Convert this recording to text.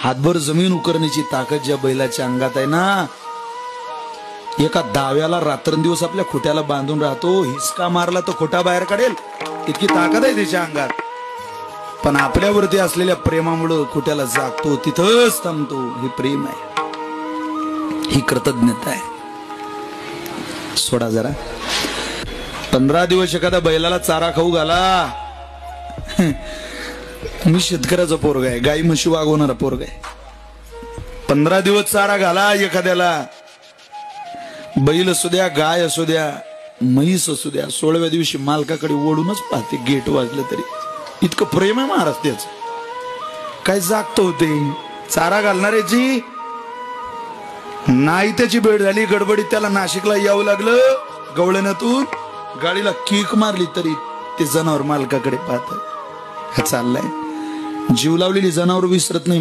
हातभर जमीन उकरण्याची ताकद ज्या बैलाच्या अंगात आहे ना, एका दाव्याला रात्रंदिवस आपल्या खोट्याला बांधून राहतो, हिसका मारला तर खोटा बाहेर काढेल इतकी ताकद आहे त्याच्या अंगात. पण आपल्यावरती असलेल्या प्रेमामुळे खोट्याला जागतो, तिथंच थांबतो. हे प्रेम आहे, ही कृतज्ञता आहे. सोडा जरा. 15 दिवस एखाद्या बैलाला चारा खाऊ घाला. मी शेतकऱ्याचा पोरगा आहे, गाई म्हशी वागवणारा पोरगा आहे. 15 दिवस चारा घाला एखाद्याला, बैल असू द्या, गाय असू द्या, म्हैस असू द्या. 16व्या दिवशी मालकाकडे ओढूनच पाहते, गेट वाजलं तरी. इतकं प्रेम आहे महाराष्ट्राचं. काय जागतो होते चारा घालणाऱ्याची. नाही त्याची भेट झाली, गडबडीत त्याला नाशिकला यावं लागलं, गवळण्यातून गाडीला किक मारली तरी ते जनावर मालकाकडे पाहत. हा चाललाय. जीव लावलेली जनावर विसरत नाही.